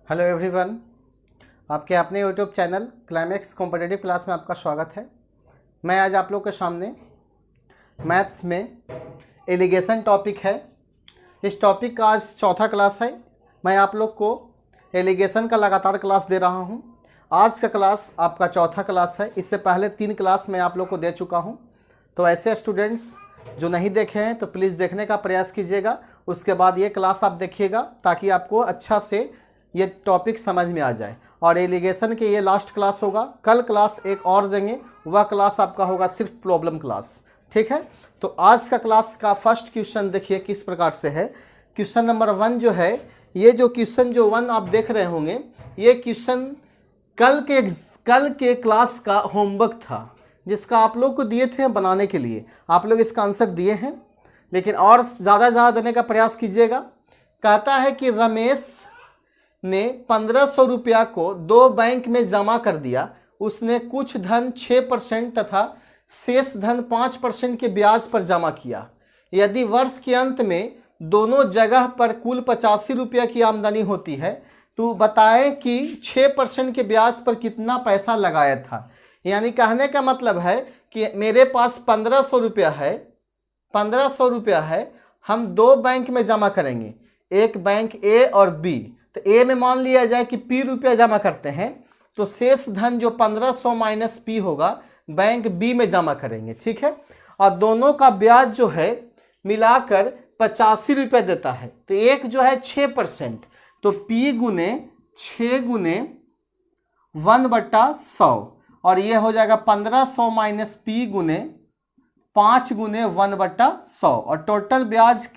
Hello everyone, आपके अपने YouTube channel climax competitive class में आपका स्वागत है। मैं आज आप लोग के सामने मैथ्स में एलिगेशन टॉपिक है। इस टॉपिक का आज चौथा क्लास है। मैं आप लोग को एलिगेशन का लगातार क्लास दे रहा हूं। आज का क्लास आपका चौथा क्लास है। इससे पहले 3 क्लास मैं आप लोग को दे चुका हूं। तो ऐसे स्टूडेंट्स जो नहीं देखे हैं तो प्लीज़ देखने का प्रयास कीजिएगा। उसके बाद ये क्लास आप देखिएगा ताकि आपको अच्छा से ये टॉपिक समझ में आ जाए। और एलिगेशन के ये लास्ट क्लास होगा। कल क्लास एक और देंगे, वह क्लास आपका होगा सिर्फ प्रॉब्लम क्लास। ठीक है, तो आज का क्लास का फर्स्ट क्वेश्चन देखिए किस प्रकार से है। क्वेश्चन नंबर 1 जो है, ये जो क्वेश्चन जो 1 आप देख रहे होंगे, ये क्वेश्चन कल के क्लास का होमवर्क था, जिसका आप लोग को दिए थे बनाने के लिए। आप लोग इसका आंसर दिए हैं, लेकिन और ज़्यादा देने का प्रयास कीजिएगा। कहता है कि रमेश ने 1500 रुपया को 2 बैंक में जमा कर दिया। उसने कुछ धन 6% तथा शेष धन 5% के ब्याज पर जमा किया। यदि वर्ष के अंत में दोनों जगह पर कुल 85 रुपया की आमदनी होती है तो बताएं कि 6% के ब्याज पर कितना पैसा लगाया था। यानी कहने का मतलब है कि मेरे पास 1500 रुपया है, 1500 रुपया है, हम 2 बैंक में जमा करेंगे, एक बैंक ए और बी। तो ए में मान लिया जाए कि पी रुपया जमा करते हैं, तो शेष धन जो 1500 माइनस पी होगा बैंक बी में जमा करेंगे। ठीक है, और दोनों का ब्याज जो है मिलाकर 85 रुपये देता है। तो एक जो है 6%, तो पी गुने 6 गुने 1/100, और ये हो जाएगा 1500 माइनस पी गुने 5 गुने 1/100, और टोटल ब्याज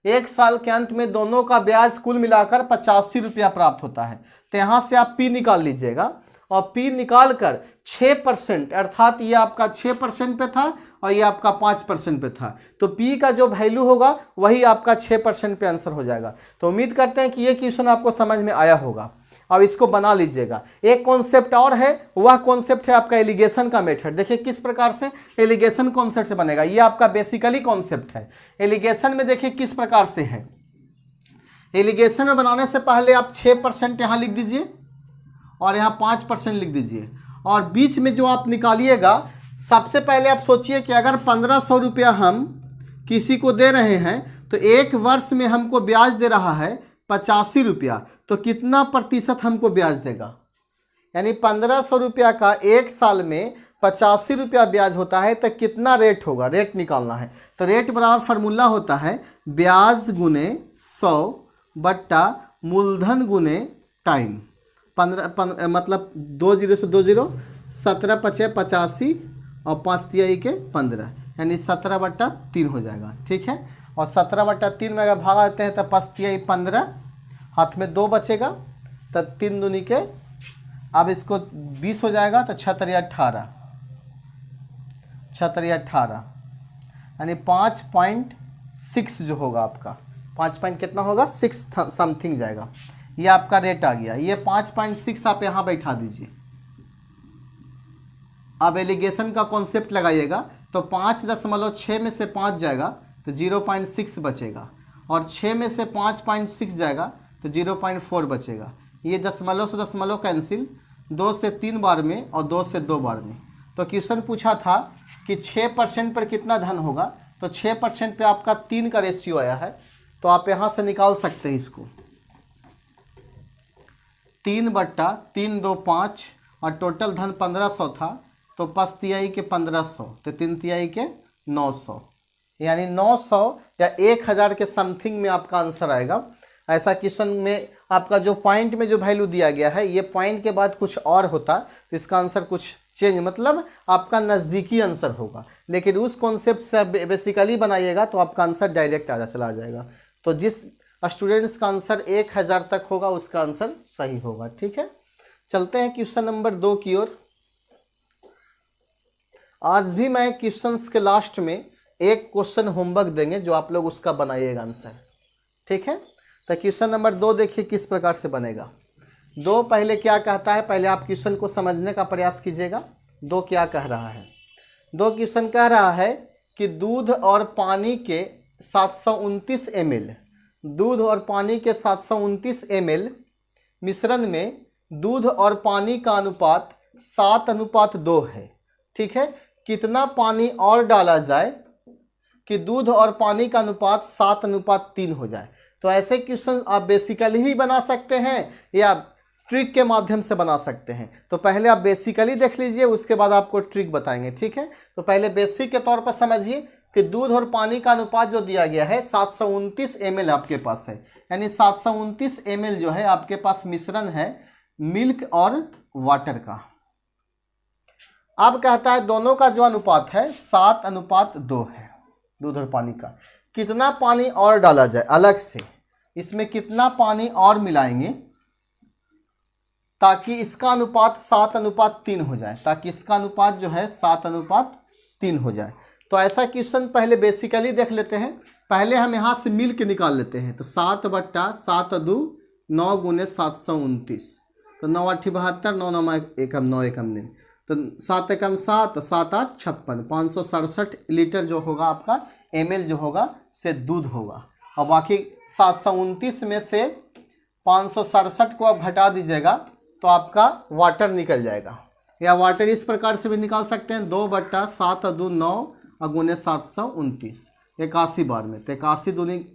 एक साल के अंत में दोनों का ब्याज कुल मिलाकर 85 रुपया प्राप्त होता है। तो यहाँ से आप पी निकाल लीजिएगा, और पी निकाल कर 6%, अर्थात ये आपका 6% पे था और ये आपका 5% पे था, तो पी का जो वैल्यू होगा वही आपका 6% पे आंसर हो जाएगा। तो उम्मीद करते हैं कि ये क्वेश्चन आपको समझ में आया होगा। अब इसको बना लीजिएगा। एक कॉन्सेप्ट और है, वह कॉन्सेप्ट है आपका एलिगेशन का मेथड। देखिए किस प्रकार से एलिगेशन कॉन्सेप्ट से बनेगा। ये आपका बेसिकली कॉन्सेप्ट है एलिगेशन में। देखिए किस प्रकार से है। एलिगेशन में बनाने से पहले आप 6% यहाँ लिख दीजिए और यहाँ 5% लिख दीजिए, और बीच में जो आप निकालिएगा, सबसे पहले आप सोचिए कि अगर 1500 रुपया हम किसी को दे रहे हैं तो एक वर्ष में हमको ब्याज दे रहा है 85 रुपया, तो कितना प्रतिशत हमको ब्याज देगा। यानी 1500 रुपया का एक साल में 85 रुपया ब्याज होता है, तो कितना रेट होगा, रेट निकालना है। तो रेट बराबर फार्मूला होता है ब्याज गुने 100 बट्टा मूलधन गुने टाइम। 15 मतलब 20 से 20, 17 पचे 85 और 5 तिहाई के 15, यानी 17/3 हो जाएगा। ठीक है, और 17/3 में अगर भागा देते हैं तो 5 तिहाई 15, हाथ में 2 बचेगा, तो 3 दूनी के, अब इसको 20 हो जाएगा, तो 6 तिहाई 18, 6 तिहाई 18, यानी 5.6 जो होगा आपका, 5 पॉइंट कितना होगा, 6 समथिंग जाएगा। ये आपका रेट आ गया। ये 5.6 आप यहाँ बैठा दीजिए। अब एलिगेशन का कॉन्सेप्ट लगाइएगा, तो 5.6 में से 5 जाएगा तो 0.6 बचेगा, और 6 में से 5.6 जाएगा तो 0.4 बचेगा। ये दशमलव से दशमलव कैंसिल, 2 से 3 बार में और 2 से 2 बार में। तो क्वेश्चन पूछा था कि 6% पर कितना धन होगा, तो 6% पे आपका 3 का रेशियो आया है, तो आप यहाँ से निकाल सकते हैं इसको। 3/3 2 5, और टोटल धन 1500 था, तो 5 तिहाई के 1500, तो 3 तिहाई के 900, यानी 900 या 1000 के समथिंग में आपका आंसर आएगा। ऐसा क्वेश्चन में आपका जो पॉइंट में जो वैल्यू दिया गया है, ये पॉइंट के बाद कुछ और होता तो इसका आंसर कुछ चेंज, मतलब आपका नज़दीकी आंसर होगा। लेकिन उस कॉन्सेप्ट से बेसिकली बनाइएगा तो आपका आंसर डायरेक्ट चला जाएगा। तो जिस स्टूडेंट्स का आंसर 1000 तक होगा उसका आंसर सही होगा। ठीक है, चलते हैं क्वेश्चन नंबर 2 की ओर। आज भी मैं क्वेश्चंस के लास्ट में एक क्वेश्चन होमवर्क देंगे, जो आप लोग उसका बनाइएगा आंसर। ठीक है, तो क्वेश्चन नंबर 2 देखिए किस प्रकार से बनेगा। 2 पहले क्या कहता है, पहले आप क्वेश्चन को समझने का प्रयास कीजिएगा। 2 क्या कह रहा है। 2 क्वेश्चन कह रहा है कि दूध और पानी के 729 ml, दूध और पानी के 729 ml मिश्रण में दूध और पानी का अनुपात 7:2 है, ठीक है। कितना पानी और डाला जाए कि दूध और पानी का अनुपात 7:3 हो जाए। तो ऐसे क्वेश्चन आप बेसिकली भी बना सकते हैं या ट्रिक के माध्यम से बना सकते हैं। तो पहले आप बेसिकली देख लीजिए, उसके बाद आपको ट्रिक बताएंगे, ठीक है। तो पहले बेसिक के तौर पर समझिए कि दूध और पानी का अनुपात जो दिया गया है 729 ml आपके पास है, यानी 729 ml जो है आपके पास मिश्रण है मिल्क और वाटर का। अब कहता है दोनों का जो अनुपात है 7:2 है, दूध और पानी का। कितना पानी और डाला जाए अलग से, इसमें कितना पानी और मिलाएंगे ताकि इसका अनुपात 7:3 हो जाए, ताकि इसका अनुपात जो है 7:3 हो जाए। तो ऐसा क्वेश्चन पहले बेसिकली देख लेते हैं। पहले हम यहाँ से मिल्क निकाल लेते हैं। तो 7/7 9 गुने 729, तो 9 8 72, 9 9 एकम 9 एकम 9, तो 7 एकम 7, 7 8 56, 567 लीटर जो होगा आपका ml जो होगा से दूध होगा। और बाकी 729 में से 567 को आप घटा दीजिएगा तो आपका वाटर निकल जाएगा। या वाटर इस प्रकार से भी निकाल सकते हैं, 2/7 9 और गुने 729 81 बार में, तो 81 दूनी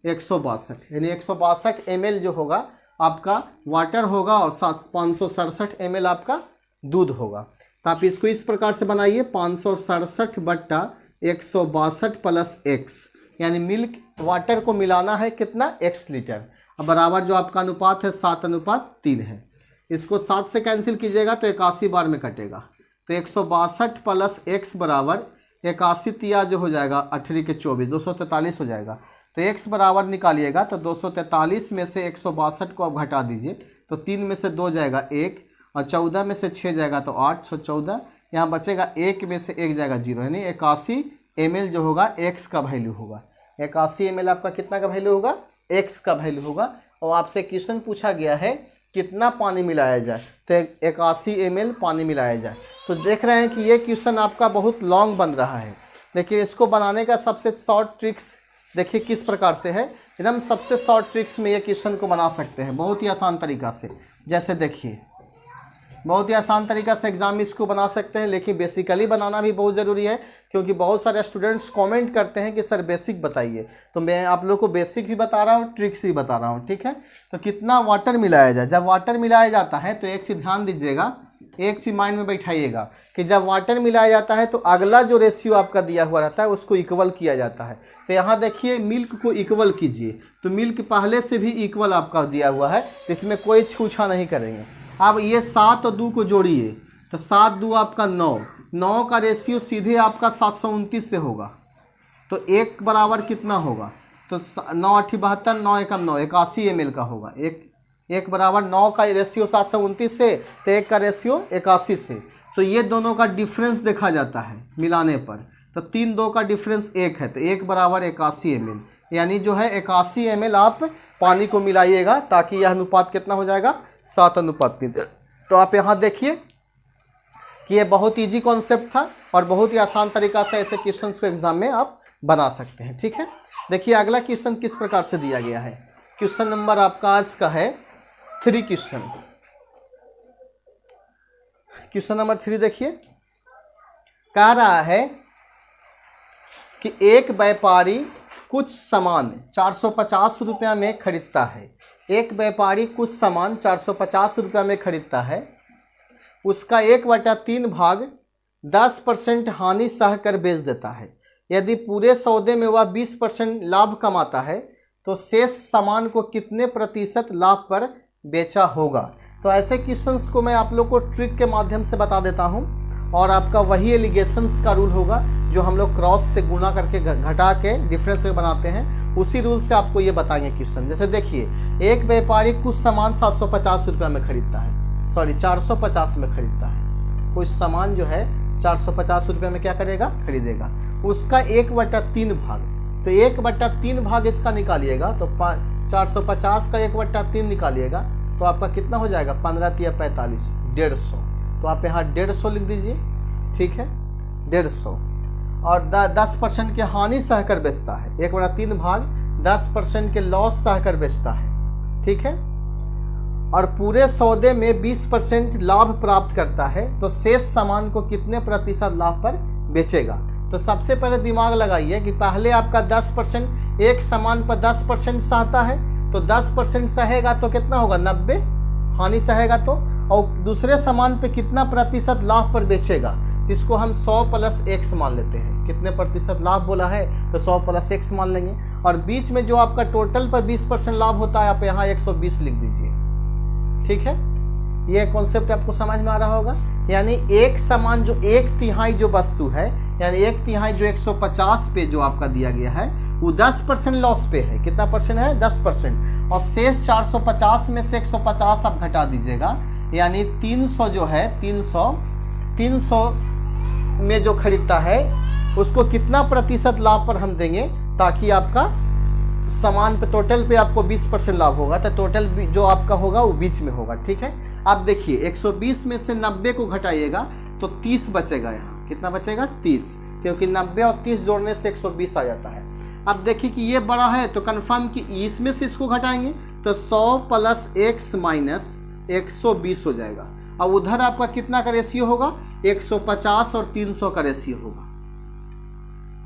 162, यानी 162 ml जो होगा आपका वाटर होगा और 567 ml आपका दूध होगा। तो आप इसको इस प्रकार से बनाइए, 567/162 प्लस x, यानी मिल्क वाटर को मिलाना है कितना, x लीटर। अब बराबर जो आपका अनुपात है 7:3 है। इसको 7 से कैंसिल कीजिएगा तो 81 बार में कटेगा। तो 162 प्लस x बराबर 81 तिया जो हो जाएगा 18 के 24, 243 हो जाएगा। तो x बराबर निकालिएगा तो 243 में से 162 को आप घटा दीजिए, तो 3 में से 2 जाएगा 1 और 14 में से 6 जाएगा तो 814, यहाँ बचेगा 1 में से 1 जाएगा 0, यानी 81 ml जो होगा x का वैल्यू होगा। 81 ml आपका कितना का वैल्यू होगा, x का वैल्यू होगा। और आपसे क्वेश्चन पूछा गया है कितना पानी मिलाया जाए, तो 81 ml पानी मिलाया जाए। तो देख रहे हैं कि ये क्वेश्चन आपका बहुत लॉन्ग बन रहा है, लेकिन इसको बनाने का सबसे शॉर्ट ट्रिक्स देखिए किस प्रकार से है। एकदम सबसे शॉर्ट ट्रिक्स में ये क्वेश्चन को बना सकते हैं बहुत ही आसान तरीका से। जैसे देखिए बहुत ही आसान तरीका से एग्जाम में इसको बना सकते हैं, लेकिन बेसिकली बनाना भी बहुत ज़रूरी है, क्योंकि बहुत सारे स्टूडेंट्स कमेंट करते हैं कि सर बेसिक बताइए। तो मैं आप लोग को बेसिक भी बता रहा हूँ, ट्रिक्स भी बता रहा हूँ, ठीक है। तो कितना वाटर मिलाया जाए, जब वाटर मिलाया जाता है तो एक चीज़ ध्यान दीजिएगा, एक चीज़ माइंड में बैठाइएगा कि जब वाटर मिलाया जाता है तो अगला जो रेशियो आपका दिया हुआ रहता है उसको इक्वल किया जाता है। तो यहाँ देखिए मिल्क को इक्वल कीजिए, तो मिल्क पहले से भी इक्वल आपका दिया हुआ है, इसमें कोई छूछा नहीं करेंगे। अब ये 7 और 2 को जोड़िए, तो 7 2 आपका 9, 9 का रेशियो सीधे आपका 729 से होगा, तो 1 बराबर कितना होगा, तो 9 8 72, 9 एकम 9, 81 ml का होगा। एक बराबर 9 का रेशियो 729 से, तो 1 का रेशियो 81 से। तो ये दोनों का डिफरेंस देखा जाता है मिलाने पर, तो 3 2 का डिफरेंस 1 है, तो 1 बराबर 81 ml, यानी जो है 81 ml आप पानी को मिलाइएगा, ताकि यह अनुपात कितना हो जाएगा, 7:3। तो आप यहाँ देखिए कि ये बहुत इजी कॉन्सेप्ट था और बहुत ही आसान तरीका से ऐसे क्वेश्चन को एग्जाम में आप बना सकते हैं, ठीक है। देखिए अगला क्वेश्चन किस प्रकार से दिया गया है। क्वेश्चन नंबर आपका आज का है 3 क्वेश्चन। क्वेश्चन नंबर 3 देखिए, कह रहा है कि एक व्यापारी कुछ सामान 450 रुपया में खरीदता है। एक व्यापारी कुछ सामान 450 रुपया में खरीदता है, उसका 1/3 भाग 10% हानि सह कर बेच देता है। यदि पूरे सौदे में वह 20% लाभ कमाता है तो शेष सामान को कितने प्रतिशत लाभ पर बेचा होगा। तो ऐसे क्वेश्चंस को मैं आप लोग को ट्रिक के माध्यम से बता देता हूं, और आपका वही एलिगेशंस का रूल होगा जो हम लोग क्रॉस से गुना करके घटा के डिफरेंस से बनाते हैं, उसी रूल से आपको ये बताएंगे क्वेश्चन। जैसे देखिए एक व्यापारी कुछ सामान 750 रुपया में खरीदता है, 450 में खरीदता है। कुछ सामान जो है 450 रुपये में क्या करेगा, खरीदेगा। उसका 1/3 भाग, तो 1/3 भाग इसका निकालिएगा, तो 450 का 1/3 निकालिएगा तो आपका कितना हो जाएगा, 15 या 45, 150। तो आप यहाँ 150 लिख दीजिए, ठीक है, 150। और 10% की हानि सहकर बेचता है, 1/3 भाग 10% के लॉस सहकर बेचता है, ठीक है। और पूरे सौदे में 20% लाभ प्राप्त करता है तो शेष सामान को कितने प्रतिशत लाभ पर बेचेगा। तो सबसे पहले दिमाग लगाइए कि पहले आपका 10%, एक सामान पर 10% सहता है तो 10% सहेगा तो कितना होगा 90 हानि सहेगा तो, और दूसरे सामान पे कितना प्रतिशत लाभ पर बेचेगा, इसको हम 100 प्लस x मान लेते हैं। कितने प्रतिशत लाभ बोला है तो 100 प्लस x मान लेंगे। और बीच में जो आपका टोटल पर 20% लाभ होता है आप यहाँ 120 लिख दीजिए। ठीक है, ये कॉन्सेप्ट आपको समझ में आ रहा होगा। यानी एक सामान जो 1/3 जो वस्तु है, यानी 1/3 जो 150 पे जो आपका दिया गया है वो 10% लॉस पे है। कितना परसेंट है 10%, और शेष 450 में से 150 आप घटा दीजिएगा, यानी 300 जो है 300 में जो खरीदता है उसको कितना प्रतिशत लाभ पर हम देंगे, ताकि आपका सामान पे टोटल पे आपको 20% लाभ होगा, तो टोटल जो आपका होगा वो बीच में होगा। ठीक है, आप देखिए 120 में से 90 को घटाइएगा तो 30 बचेगा। यहाँ कितना बचेगा 30, क्योंकि 90 और 30 जोड़ने से 120 आ जाता है। अब देखिए कि ये बड़ा है तो कंफर्म कि इसमें से इसको घटाएंगे तो 100 प्लस x माइनस 120 हो जाएगा। अब उधर आपका कितना का रेशियो होगा 150 और 300 का रेशियो होगा।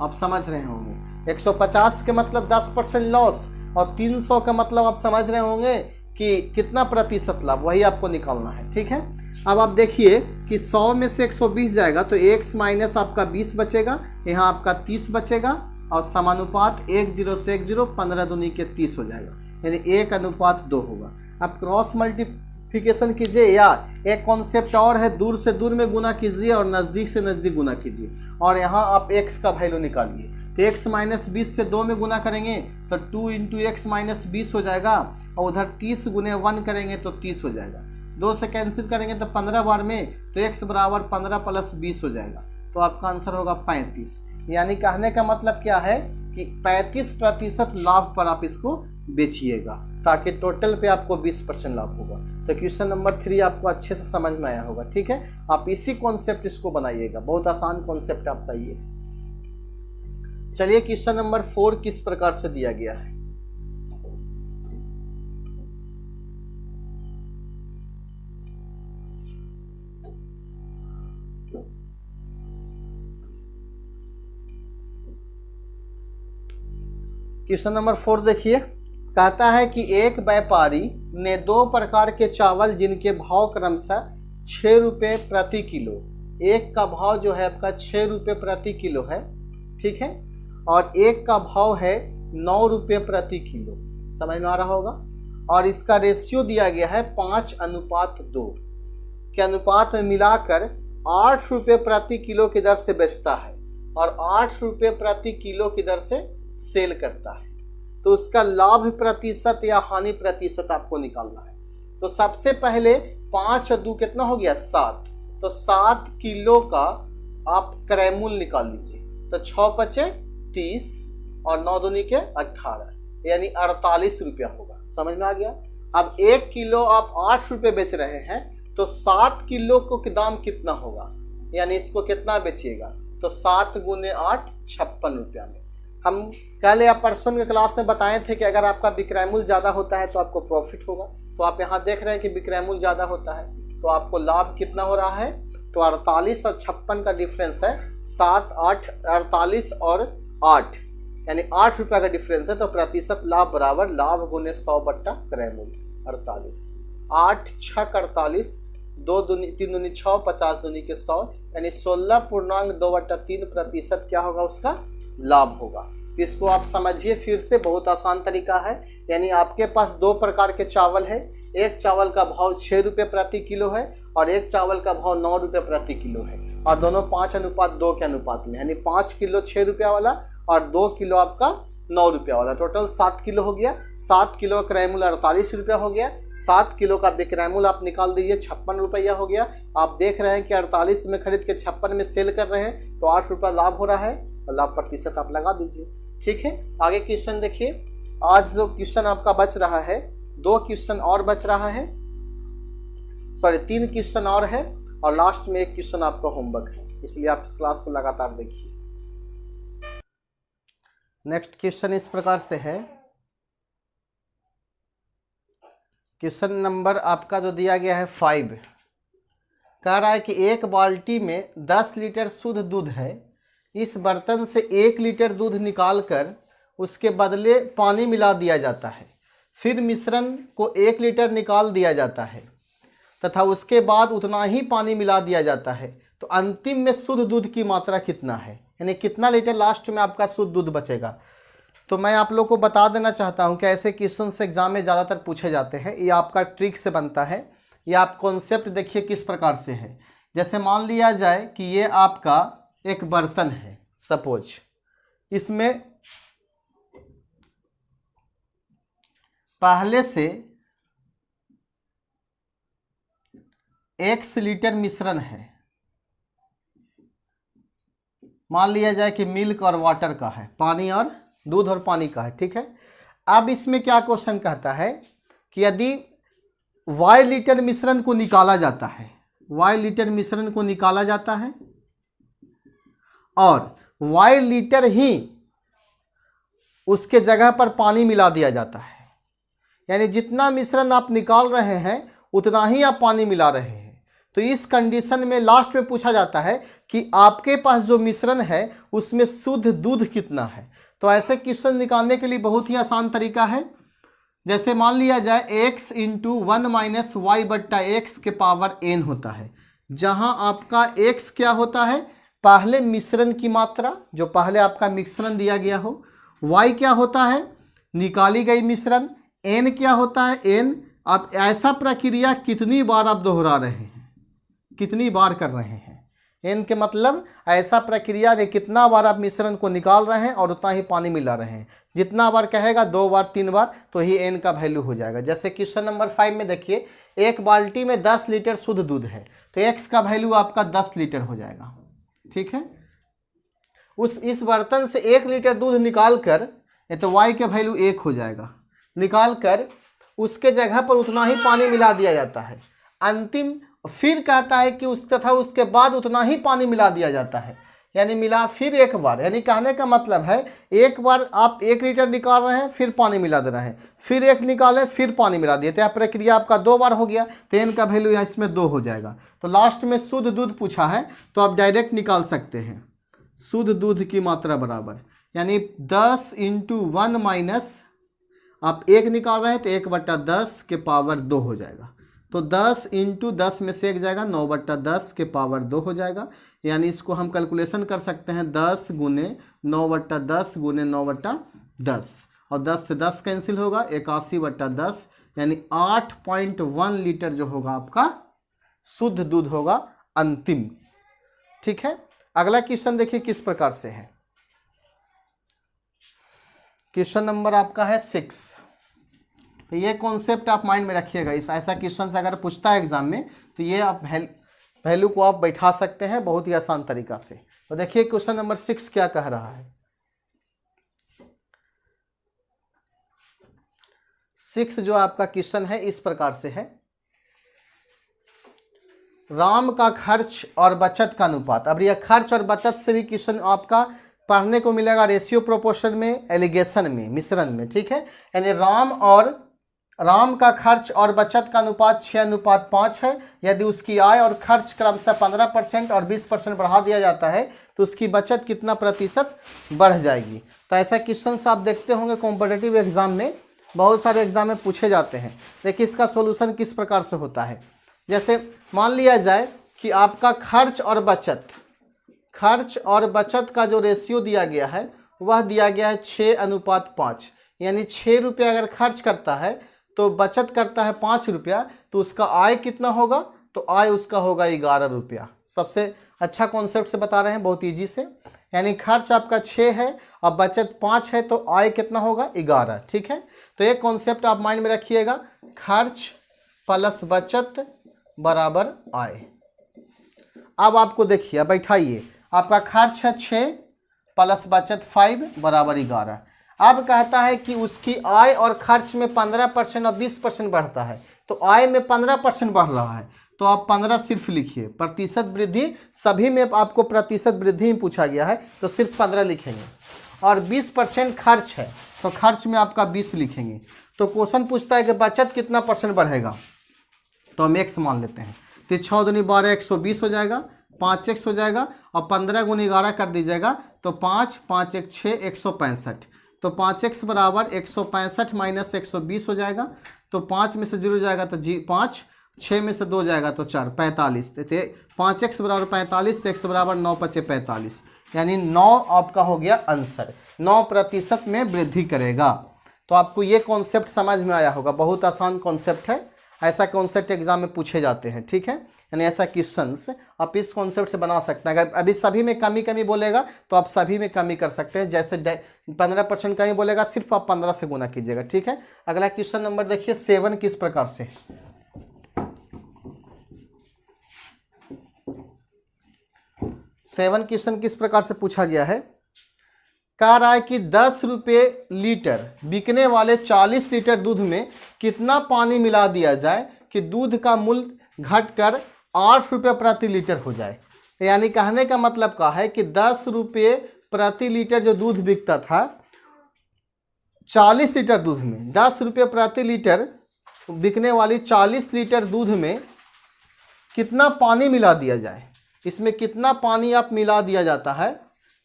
आप समझ रहे होंगे 150 के मतलब 10% लॉस और 300 का मतलब आप समझ रहे होंगे कि कितना प्रतिशत लाभ, वही आपको निकालना है। ठीक है, अब आप देखिए कि 100 में से 120 जाएगा तो x माइनस आपका 20 बचेगा, यहाँ आपका 30 बचेगा और समानुपात 10 से 10 15 दूनी के 30 हो जाएगा, यानी 1:2 होगा। आप क्रॉस मल्टीप्लिकेशन कीजिए या एक कॉन्सेप्ट और है, दूर से दूर में गुना कीजिए और नज़दीक से नज़दीक गुना कीजिए और यहाँ आप x का वैल्यू निकालिए। तो x माइनस 20 से 2 में गुना करेंगे तो 2 इंटू एक्स माइनस 20 हो जाएगा, और उधर 30 गुने 1 करेंगे तो 30 हो जाएगा। 2 से कैंसिल करेंगे तो 15 बार में तो x बराबर 15 प्लस 20 हो जाएगा, तो आपका आंसर होगा 35। यानी कहने का मतलब क्या है कि 35% लाभ पर आप इसको बेचिएगा, ताकि टोटल पे आपको 20% लाभ होगा। तो क्वेश्चन नंबर 3 आपको अच्छे से समझ में आया होगा। ठीक है, आप इसी कॉन्सेप्ट इसको बनाइएगा, बहुत आसान कॉन्सेप्ट आपका ये। चलिए क्वेश्चन नंबर 4 किस प्रकार से दिया गया है। क्वेश्चन नंबर 4 देखिए, कहता है कि एक व्यापारी ने 2 प्रकार के चावल जिनके भाव क्रमशः 6 रुपये प्रति किलो, एक का भाव जो है आपका 6 रुपये प्रति किलो है, ठीक है, और एक का भाव है 9 रुपये प्रति किलो। समझ में आ रहा होगा। और इसका रेशियो दिया गया है 5:2 के अनुपात में मिलाकर 8 रुपये प्रति किलो की दर से बेचता है और 8 रुपये प्रति किलो की दर से सेल करता है। तो उसका लाभ प्रतिशत या हानि प्रतिशत आपको निकालना है। तो सबसे पहले 5 और 2 कितना हो गया 7, तो 7 किलो का आप क्रय मूल्य निकाल लीजिए। तो 6 बचे 30 और 9 दूनी के 18, यानी 48 रुपया होगा। समझ में आ गया। अब 1 किलो आप 8 रुपये बेच रहे हैं तो 7 किलो को दाम कितना होगा, यानी इसको कितना बेचिएगा, तो 7 गुने 8 56 रुपया में। हम कल या परसों के क्लास में बताए थे कि अगर आपका विक्रय मूल्य ज़्यादा होता है तो आपको प्रॉफिट होगा। तो आप यहाँ देख रहे हैं कि विक्रय मूल्य ज़्यादा होता है तो आपको लाभ कितना हो रहा है, तो 48 और 56 का डिफरेंस है 7, 8, 48 और 8, यानी 8 रुपया का डिफरेंस है। तो प्रतिशत लाभ बराबर लाभ गुने 100 बट्टा क्रय मूल्य 48। 8 6 48, 2 दूनी 3 दूनी 6, 50 दूनी के 100, यानी 16.2/3% क्या होगा उसका लाभ होगा। इसको आप समझिए फिर से, बहुत आसान तरीका है। यानी आपके पास 2 प्रकार के चावल है, एक चावल का भाव 6 रुपये प्रति किलो है और एक चावल का भाव 9 रुपये प्रति किलो है, और दोनों 5:2 के अनुपात में, यानी 5 किलो 6 रुपया वाला और 2 किलो आपका 9 रुपया वाला, टोटल 7 किलो हो गया। 7 किलो क्रय मूल्य 48 रुपया हो गया। 7 किलो का विक्रय मूल्य आप निकाल दीजिए 56 रुपया हो गया। आप देख रहे हैं कि 48 में खरीद के 56 में सेल कर रहे हैं तो 8 रुपया लाभ हो रहा है, और लाभ प्रतिशत आप लगा दीजिए। ठीक है, आगे क्वेश्चन देखिए। आज जो क्वेश्चन आपका बच रहा है, 2 क्वेश्चन और बच रहा है, सॉरी 3 क्वेश्चन और है, और लास्ट में एक क्वेश्चन आपका होमवर्क है, इसलिए आप इस क्लास को लगातार देखिए। नेक्स्ट क्वेश्चन इस प्रकार से है, क्वेश्चन नंबर आपका जो दिया गया है 5, कह रहा है कि एक बाल्टी में 10 लीटर शुद्ध दूध है। इस बर्तन से 1 लीटर दूध निकालकर उसके बदले पानी मिला दिया जाता है। फिर मिश्रण को 1 लीटर निकाल दिया जाता है तथा उसके बाद उतना ही पानी मिला दिया जाता है। तो अंतिम में शुद्ध दूध की मात्रा कितना है, यानी कितना लीटर लास्ट में आपका शुद्ध दूध बचेगा। तो मैं आप लोग को बता देना चाहता हूं कि ऐसे क्वेश्चन से एग्जाम में ज़्यादातर पूछे जाते हैं। ये आपका ट्रिक से बनता है। ये आप कॉन्सेप्ट देखिए किस प्रकार से है। जैसे मान लिया जाए कि ये आपका एक बर्तन है, सपोज इसमें पहले से x लीटर मिश्रण है। मान लिया जाए कि मिल्क और वाटर का है, पानी और दूध और पानी का है, ठीक है। अब इसमें क्या क्वेश्चन कहता है कि यदि y लीटर मिश्रण को निकाला जाता है, y लीटर मिश्रण को निकाला जाता है और y लीटर ही उसके जगह पर पानी मिला दिया जाता है, यानी जितना मिश्रण आप निकाल रहे हैं उतना ही आप पानी मिला रहे हैं। तो इस कंडीशन में लास्ट में पूछा जाता है कि आपके पास जो मिश्रण है उसमें शुद्ध दूध कितना है। तो ऐसे क्वेश्चन निकालने के लिए बहुत ही आसान तरीका है। जैसे मान लिया जाए x इंटू 1 माइनस वाई बट्टा एक्स के पावर n होता है, जहां आपका x क्या होता है, पहले मिश्रण की मात्रा, जो पहले आपका मिश्रण दिया गया हो। y क्या होता है, निकाली गई मिश्रण। n क्या होता है, n आप ऐसा प्रक्रिया कितनी बार आप दोहरा रहे हैं, कितनी बार कर रहे हैं। n के मतलब ऐसा प्रक्रिया ने कितना बार आप मिश्रण को निकाल रहे हैं और उतना ही पानी मिला रहे हैं। जितना बार कहेगा 2 बार 3 बार तो ही n का वैल्यू हो जाएगा। जैसे क्वेश्चन नंबर 5 में देखिए, एक बाल्टी में 10 लीटर शुद्ध दूध है तो x का वैल्यू आपका 10 लीटर हो जाएगा, ठीक है। इस बर्तन से 1 लीटर दूध निकाल कर, तो y का वैल्यू 1 हो जाएगा, निकाल कर उसके जगह पर उतना ही पानी मिला दिया जाता है। अंतिम फिर कहता है कि उसके बाद उतना ही पानी मिला दिया जाता है, यानी मिला फिर एक बार। यानी कहने का मतलब है एक बार आप 1 लीटर निकाल रहे हैं फिर पानी मिला दे रहे हैं, फिर 1 निकाले फिर पानी मिला दिए, तो यह प्रक्रिया आपका 2 बार हो गया। तो n का वैल्यू यहाँ इसमें 2 हो जाएगा। तो लास्ट में शुद्ध दूध पूछा है तो आप डायरेक्ट निकाल सकते हैं। शुद्ध दूध की मात्रा बराबर, यानी 10 इंटू 1 माइनस आप 1 निकाल रहे हैं तो 1 बट्टा 10 के पावर 2 हो जाएगा। तो 10 इंटू 10 में से 1 जाएगा, 9 बट्टा 10 के पावर 2 हो जाएगा। यानी इसको हम कैलकुलेशन कर सकते हैं 10 गुने 9 बट्टा 10 गुने 9 बट्टा 10, और 10 से 10 कैंसिल होगा, 81 बट्टा 10, यानी 8.1 लीटर जो होगा आपका शुद्ध दूध होगा अंतिम, ठीक है। अगला क्वेश्चन देखिए किस प्रकार से है। क्वेश्चन नंबर आपका है 6। तो ये कॉन्सेप्ट आप माइंड में रखिएगा। इस ऐसा क्वेश्चन से अगर पूछता है एग्जाम में तो ये आप वैल्यू को आप बैठा सकते हैं बहुत ही आसान तरीका से। तो देखिए क्वेश्चन नंबर 6 क्या कह रहा है। 6 जो आपका क्वेश्चन है इस प्रकार से है, राम का खर्च और बचत का अनुपात। अब यह खर्च और बचत से भी क्वेश्चन आपका पढ़ने को मिलेगा रेशियो प्रोपोर्शन में, एलिगेशन में, मिश्रण में, ठीक है। यानी राम का खर्च और बचत का अनुपात 6:5 है। यदि उसकी आय और खर्च क्रमशः 15% और 20% बढ़ा दिया जाता है तो उसकी बचत कितना प्रतिशत बढ़ जाएगी। तो ऐसा क्वेश्चन आप देखते होंगे कॉम्पिटिटिव एग्जाम में, बहुत सारे एग्जाम में पूछे जाते हैं। देखिए इसका सोल्यूशन किस प्रकार से होता है। जैसे मान लिया जाए कि आपका खर्च और बचत का जो रेशियो दिया गया है वह दिया गया है 6:5, यानी 6 रुपये अगर खर्च करता है तो बचत करता है 5 रुपया, तो उसका आय कितना होगा, तो आय उसका होगा 11 रुपया। सबसे अच्छा कॉन्सेप्ट से बता रहे हैं, बहुत ईजी से। यानी खर्च आपका 6 है और बचत 5 है तो आय कितना होगा 11, ठीक है। तो एक कॉन्सेप्ट आप माइंड में रखिएगा, खर्च प्लस बचत बराबर आय। अब आपको देखिए, बैठाइए, आपका खर्च है 6 प्लस बचत 5 बराबर 11। अब कहता है कि उसकी आय और खर्च में 15% और 20% बढ़ता है, तो आय में 15% बढ़ रहा है तो आप 15 सिर्फ लिखिए। प्रतिशत वृद्धि, सभी में आपको प्रतिशत वृद्धि ही पूछा गया है तो सिर्फ 15 लिखेंगे। और 20% खर्च है, तो खर्च में आपका 20 लिखेंगे। तो क्वेश्चन पूछता है कि बचत कितना परसेंट बढ़ेगा, तो हम x मान लेते हैं। तो 6 दूनी 12 120 हो जाएगा, 5x हो जाएगा और 15 गुनी 11 कर दीजिएगा तो 5 5 1 6 165। तो 5x बराबर 165 माइनस 120 हो जाएगा। तो 5 में से 0 जाएगा तो 5, 6 में से 2 जाएगा तो 4, 45। तो 5x बराबर 45, तो x बराबर 9 × 45, यानी 9 आपका हो गया आंसर। 9% में वृद्धि करेगा। तो आपको ये कॉन्सेप्ट समझ में आया होगा, बहुत आसान कॉन्सेप्ट है। ऐसा कॉन्सेप्ट एग्जाम में पूछे जाते हैं, ठीक है, यानी ऐसा क्वेश्चंस आप इस कॉन्सेप्ट से बना सकते हैं। अगर अभी सभी में कमी बोलेगा तो आप सभी में कमी कर सकते हैं। जैसे 15% कमी बोलेगा, सिर्फ आप 15 से गुना कीजिएगा, ठीक है। अगला क्वेश्चन नंबर देखिए 7 किस प्रकार से। 7 क्वेश्चन किस प्रकार से पूछा गया है। कह रहा है कि 10 रुपये लीटर बिकने वाले 40 लीटर दूध में कितना पानी मिला दिया जाए कि दूध का मूल्य घटकर 8 रुपये प्रति लीटर हो जाए। यानी कहने का मतलब क्या है कि 10 रुपये प्रति लीटर जो दूध बिकता था 40 लीटर दूध में, 10 रुपये प्रति लीटर बिकने वाली 40 लीटर दूध में कितना पानी मिला दिया जाए। इसमें कितना पानी आप मिला दिया जाता है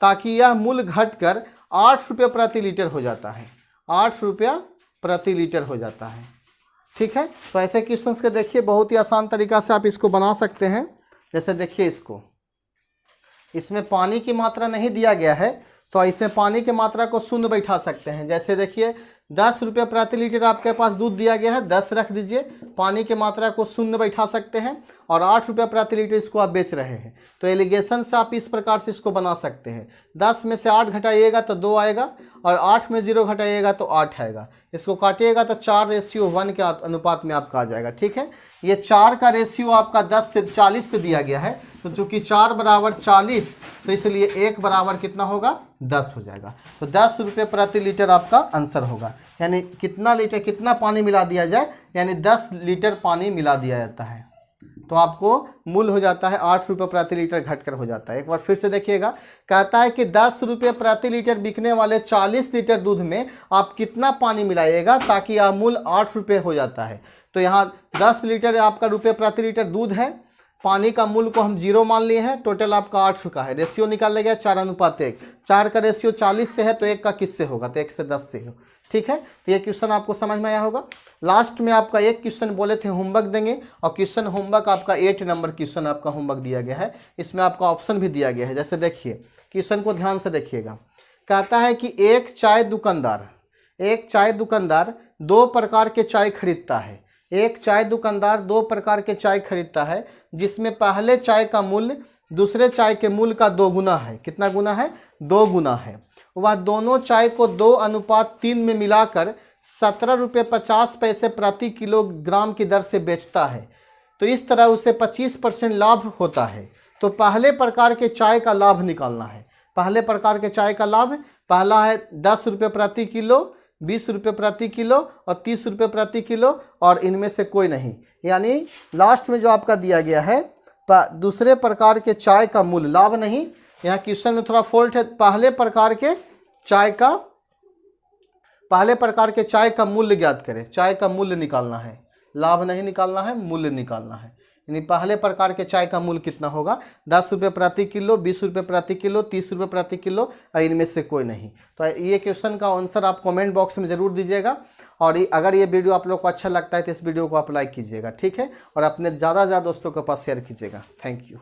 ताकि यह मूल्य घटकर 8 रुपये प्रति लीटर हो जाता है। 8 रुपया प्रति लीटर हो जाता है, ठीक है। तो ऐसे क्वेश्चंस के देखिए बहुत ही आसान तरीका से आप इसको बना सकते हैं। जैसे देखिए इसमें पानी की मात्रा नहीं दिया गया है तो इसमें पानी की मात्रा को शून्य बैठा सकते हैं। जैसे देखिए 10 रुपये प्रति लीटर आपके पास दूध दिया गया है, 10 रख दीजिए, पानी की मात्रा को शून्य बैठा सकते हैं और 8 रुपये प्रति लीटर इसको आप बेच रहे हैं। तो एलिगेशन से आप इस प्रकार से इसको बना सकते हैं। 10 में से 8 घटाइएगा तो 2 आएगा और 8 में 0 घटाइएगा तो 8 आएगा। इसको काटिएगा तो 4:1 के अनुपात में आपका आ जाएगा, ठीक है। ये 4 का रेशियो आपका 10 से 40 से दिया गया है, तो चूंकि 4 बराबर 40 तो इसलिए 1 बराबर कितना होगा 10 हो जाएगा। तो 10 रुपये प्रति लीटर आपका आंसर होगा। यानी कितना लीटर कितना पानी मिला दिया जाए, यानी 10 लीटर पानी मिला दिया जाता है तो आपको मूल्य हो जाता है 8 रुपये प्रति लीटर घटकर हो जाता है। एक बार फिर से देखिएगा, कहता है कि 10 रुपये प्रति लीटर बिकने वाले 40 लीटर दूध में आप कितना पानी मिलाइएगा ताकि यह मूल्य 8 रुपये हो जाता है। तो यहाँ 10 लीटर आपका रुपये प्रति लीटर दूध है, पानी का मूल्य को हम 0 मान लिए हैं, टोटल आपका 8 का है। रेशियो निकाल गया 4:1। 4 का रेशियो 40 से है तो 1 का किससे होगा, तो 1 से 10 से हो, ठीक है। तो ये क्वेश्चन आपको समझ में आया होगा। लास्ट में आपका एक क्वेश्चन बोले थे होमवर्क देंगे और क्वेश्चन होमवर्क आपका 8 नंबर क्वेश्चन आपका होमवर्क दिया गया है। इसमें आपका ऑप्शन भी दिया गया है। जैसे देखिए क्वेश्चन को ध्यान से देखिएगा, कहता है कि एक चाय दुकानदार 2 प्रकार के चाय खरीदता है। एक चाय दुकानदार 2 प्रकार के चाय खरीदता है जिसमें पहले चाय का मूल्य दूसरे चाय के मूल्य का 2 गुना है। कितना गुना है, 2 गुना है। वह दोनों चाय को 2:3 में मिलाकर 17 रुपये 50 पैसे प्रति किलोग्राम की दर से बेचता है। तो इस तरह उसे 25% लाभ होता है। तो पहले प्रकार के चाय का लाभ निकालना है। पहले प्रकार के चाय का लाभ पहला है 10 रुपये प्रति किलो, 20 रुपये प्रति किलो और 30 रुपये प्रति किलो और इनमें से कोई नहीं। यानी लास्ट में जो आपका दिया गया है दूसरे प्रकार के चाय का मूल्य, लाभ नहीं, यहाँ क्वेश्चन में थोड़ा फॉल्ट है। पहले प्रकार के चाय का मूल्य ज्ञात करें। चाय का मूल्य निकालना है, लाभ नहीं निकालना है, मूल्य निकालना है। यानी पहले प्रकार के चाय का मूल्य कितना होगा, 10 रुपये प्रति किलो, 20 रुपये प्रति किलो, 30 रुपये प्रति किलो और इनमें से कोई नहीं। तो ये क्वेश्चन का आंसर आप कमेंट बॉक्स में ज़रूर दीजिएगा। और अगर ये वीडियो आप लोग को अच्छा लगता है तो इस वीडियो को आप लाइक कीजिएगा, ठीक है, और अपने ज़्यादा से ज़्यादा दोस्तों के पास शेयर कीजिएगा। Thank you.